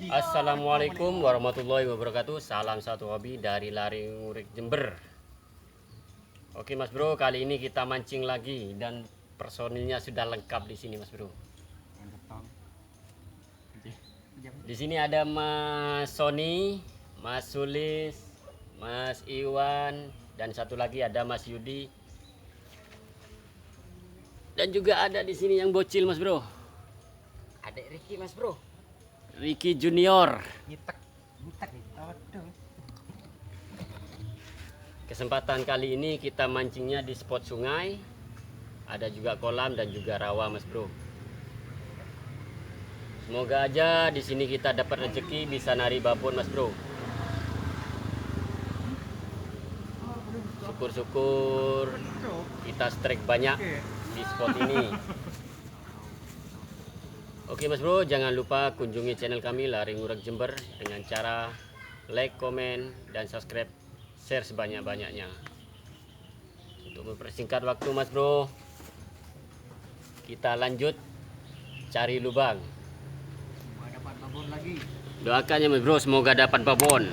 Assalamualaikum warahmatullahi wabarakatuh. Salam satu hobi dari Lari Ngurik Jember. Oke Mas Bro, kali ini kita mancing lagi dan personilnya sudah lengkap di sini Mas Bro. Di sini ada Mas Sony, Mas Sulis, Mas Iwan, dan satu lagi ada Mas Yudi. Dan juga ada di sini yang bocil Mas Bro. Adek Ricky Mas Bro. Ricky Junior. Nyitek nih. Aduh. Kesempatan kali ini kita mancingnya di spot sungai. Ada juga kolam dan juga rawa Mas Bro. Semoga aja di sini kita dapat rezeki bisa nari babon Mas Bro. Syukur-syukur kita strike banyak di spot ini. Oke Mas Bro, jangan lupa kunjungi channel kami Lari Ngurik Jember dengan cara like, komen, dan subscribe, share sebanyak-banyaknya. Untuk mempersingkat waktu Mas Bro, kita lanjut cari lubang. Semoga dapat babon lagi. Doakan ya Mas Bro, semoga dapat babon.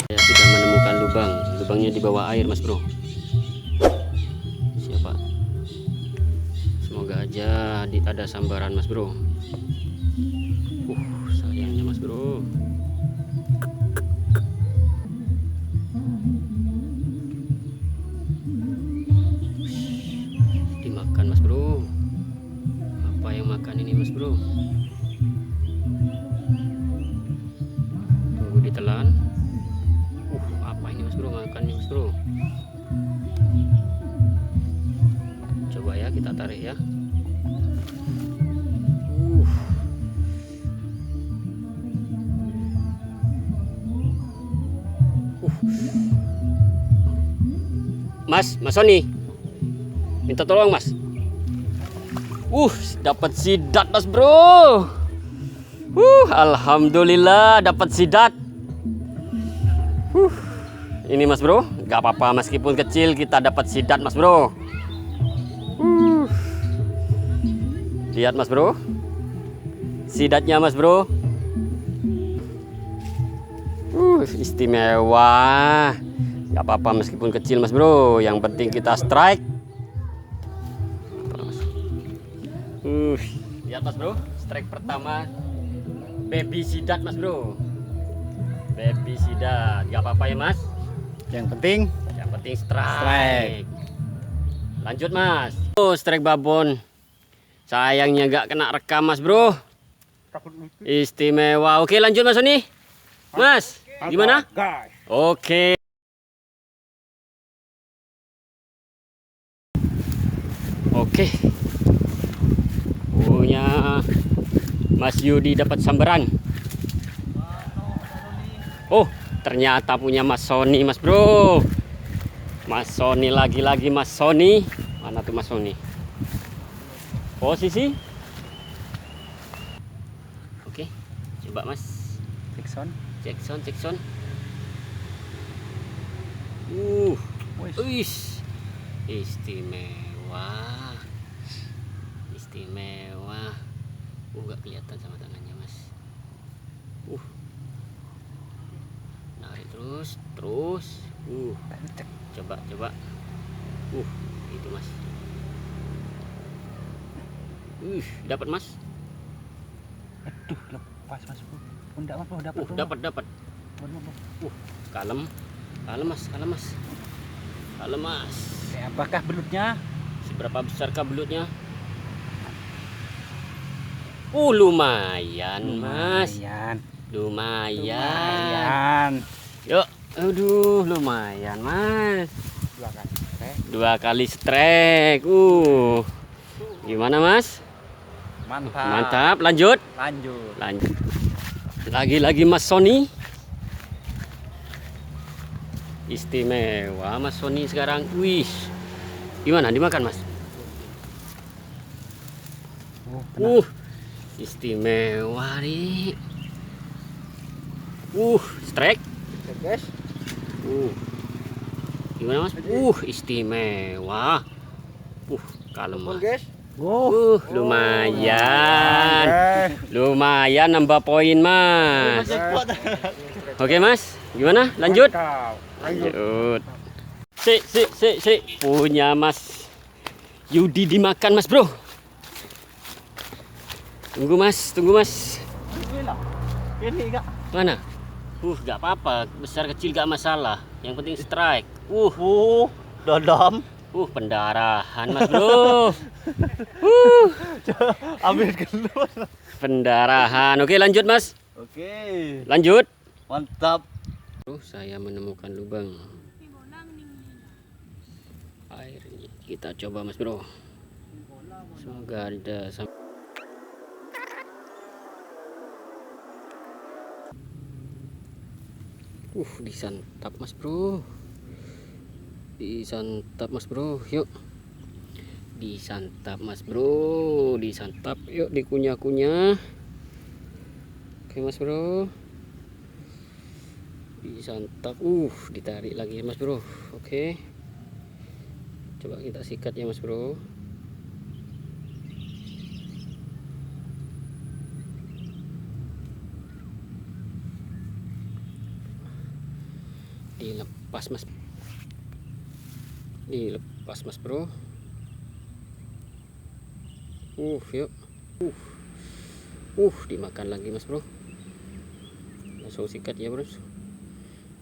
Saya sudah menemukan lubang, lubangnya di bawah air Mas Bro. Siapa? Semoga aja ada sambaran Mas Bro. Sayangnya Mas Bro. Dimakan Mas Bro. Apa yang makan ini Mas Bro? Tunggu ditelan. Apa ini Mas Bro? Makannya Mas Bro. Coba ya kita tarik ya. Mas Sony, minta tolong Mas. Dapat sidat Mas Bro. Alhamdulillah dapat sidat. Ini Mas Bro, gak apa-apa meskipun kecil kita dapat sidat Mas Bro. Lihat Mas Bro, sidatnya Mas Bro. Istimewa. Gak apa-apa meskipun kecil Mas Bro, yang penting kita strike. Lihat Mas Bro, strike pertama baby sidat Mas Bro. Baby sidat, gak apa-apa ya Mas. Yang penting strike. Lanjut Mas. Strike babon. Sayangnya gak kena rekam Mas Bro. Istimewa. Oke lanjut Mas Sony. Mas, gimana? Oke. Oke. Punya Mas Yudi dapat sambaran. Ternyata punya Mas Sony Mas Bro. Mas Sony lagi-lagi Mas Sony. Mana tuh Mas Sony? Posisi. Oke, coba Mas. Cek sound. Istimewa. Gak kelihatan sama tangannya Mas. Narik terus. Coba. Itu Mas. Dapat Mas. Aduh, lepas Mas Bro. Dapat. Kalem Mas. Apakah belutnya? Seberapa besarkah belutnya? Lumayan Mas. Lumayan. Yuk, lumayan Mas. 2 kali strike. Gimana Mas? Mantap. Lanjut. Lagi-lagi Mas Sony. Istimewa Mas Sony sekarang. Gimana dimakan Mas? Istimewa nih. Strike. Guys. Gimana Mas? Istimewa. Kalem Mas. Guys. Lumayan. Lumayan nambah poin, Mas. Oke, Mas. Gimana? Lanjut? Lanjut. Si. Punya Mas Yudi dimakan, Mas, Bro. Tunggu, Mas. Mana? Gak apa-apa. Besar kecil gak masalah. Yang penting strike. Dodom. Pendarahan, Mas, Bro. Ambil keluar. Pendarahan. Oke, lanjut, Mas. Oke. Lanjut. Mantap. Saya menemukan lubang air. Kita coba, Mas, Bro. Semoga ada disantap, Mas, Bro. Disantap, Mas, Bro. Yuk. Disantap, Mas, Bro. Disantap. Yuk, dikunyah-kunyah. Oke, Mas, Bro. Disantap. Ditarik lagi, Mas, Bro. Oke. Coba kita sikat ya, Mas, Bro. Dilepas, Mas. Dilepas, Mas, Bro. Yuk. Dimakan lagi, Mas, Bro. Langsung sikat ya, Bro.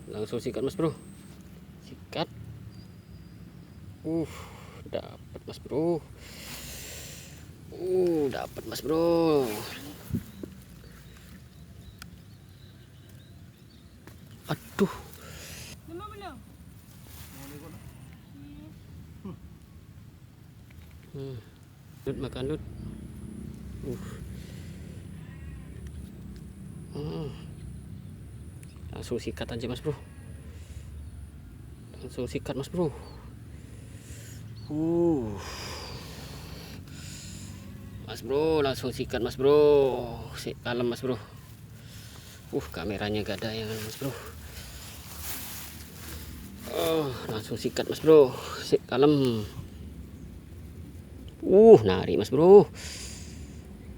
Langsung sikat, Mas, Bro. Sikat. Dapat, Mas, Bro. Dapat, Mas, Bro. Aduh. Lut, makan, Lut. Langsung sikat aja, Mas, Bro. Langsung sikat, Mas, Bro. Mas, Bro, langsung sikat, Mas, Bro. Kalem, Mas, Bro. Kameranya gak ada yang, Mas, Bro. Langsung sikat, Mas, Bro. Kalem. Narik, Mas, Bro.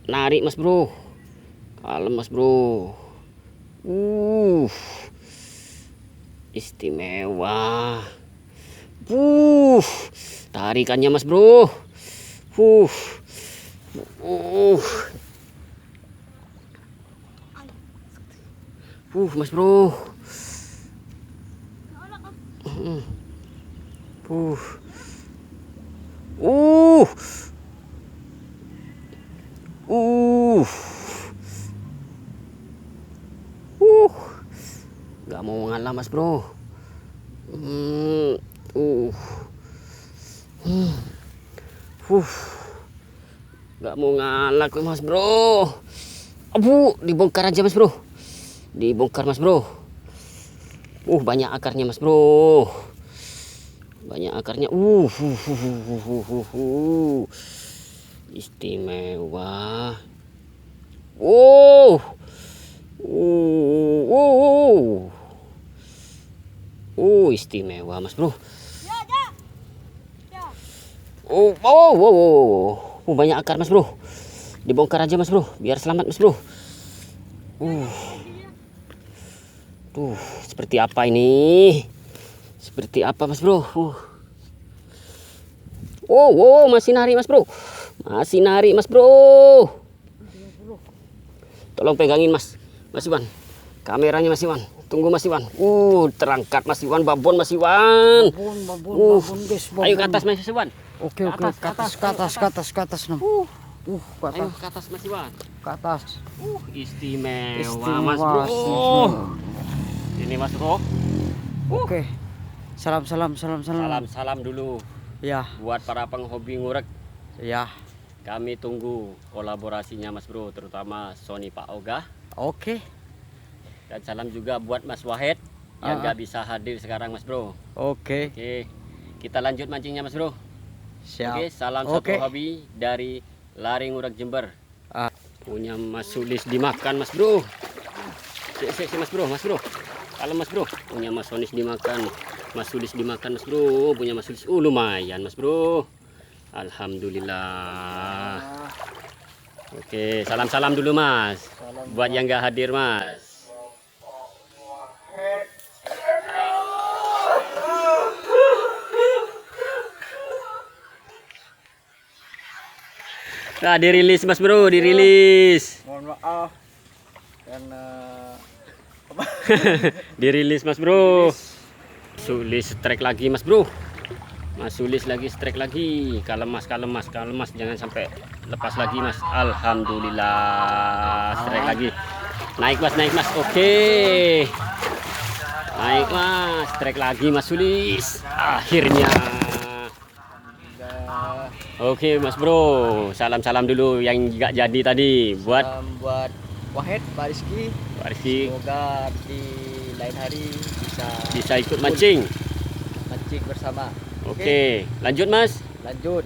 Narik, Mas, Bro. Kalem, Mas, Bro. Istimewa. Tarikannya, Mas, Bro. Mas, Bro. Gak mau ngalah, Mas, Bro. Gak mau ngalah, Mas, Bro. Dibongkar aja, Mas, Bro. Dibongkar, Mas, Bro. Banyak akarnya, Mas, Bro. Banyak akarnya. Istimewa. Istimewa, Mas, Bro. Banyak akar, Mas, Bro. Dibongkar aja, Mas, Bro, biar selamat, Mas, Bro. Seperti apa ini? Seperti apa, Mas, Bro? Masih narik, Mas, Bro. Masih narik, Mas, Bro. Tolong pegangin, Mas Iwan. Kameranya, Mas Iwan. Tunggu, Mas Iwan. Terangkat, Mas Iwan. Babon, Mas Iwan. Babon, guys. Ayo ke atas, Mas Iwan. Oke. Ke atas. Ke atas. Ayo ke atas, Mas Iwan. Ke atas. Istimewa, Mas, Bro. Ini, Mas, Bro. Oke. Salam. Salam dulu. Ya. Buat para penghobi ngurek. Ya. Kami tunggu kolaborasinya, Mas, Bro, terutama Sony Pak Ogah. Oke. Dan salam juga buat Mas Wahid yang gak bisa hadir sekarang, Mas, Bro. Oke. Kita lanjut mancingnya, Mas, Bro. Siap. Salam satu hobi dari Lari Ngurak Jember. Punya Mas Sulis dimakan, Mas, Bro. Mas, Bro. Kalau Mas, Bro, punya Mas Sonis dimakan. Mas Sulis dimakan, Mas, Bro. Punya Mas Sulis. Lumayan, Mas, Bro. Alhamdulillah. Oke, salam-salam dulu Mas. Buat yang nggak hadir Mas. Nah, dirilis Mas Bro, dirilis. Mohon maaf karena Dirilis Mas Bro. Sulis strike lagi Mas Bro. Mas Sulis lagi strike lagi. Kalem Mas, jangan sampai lepas lagi Mas. Alhamdulillah, strike lagi. Naik Mas. Oke. Naik Mas, strike lagi Mas Sulis. Akhirnya. Oke Mas Bro, salam-salam dulu yang nggak jadi tadi buat buat Wahid, Pak Rizky. Semoga di lain hari bisa ikut mancing. bersama. Oke, lanjut Mas. Lanjut.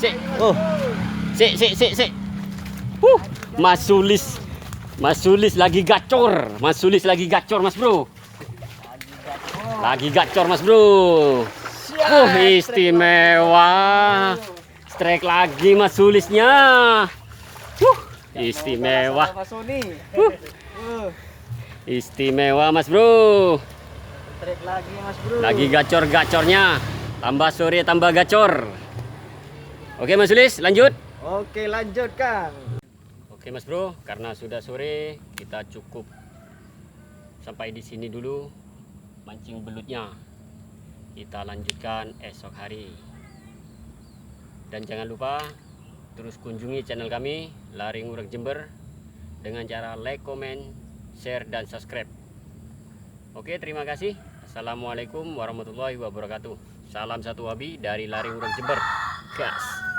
Sik. Sik. Mas Sulis lagi gacor. Mas Bro. Lagi gacor Mas Bro. Istimewa. Strike lagi Mas Sulisnya. Istimewa. Istimewa Mas Bro. Strike lagi Mas Bro. Lagi gacor-gacornya. Tambah sore tambah gacor. Oke Mas Sulis, lanjut. Oke, lanjutkan. Oke Mas Bro, karena sudah sore, kita cukup sampai di sini dulu mancing belutnya. Kita lanjutkan esok hari. Dan jangan lupa terus kunjungi channel kami Lari Ngurak Jember dengan cara like, comment, share dan subscribe. Oke, terima kasih. Assalamualaikum warahmatullahi wabarakatuh. Salam satu hobi dari Lari Ngurak Jember. Gas.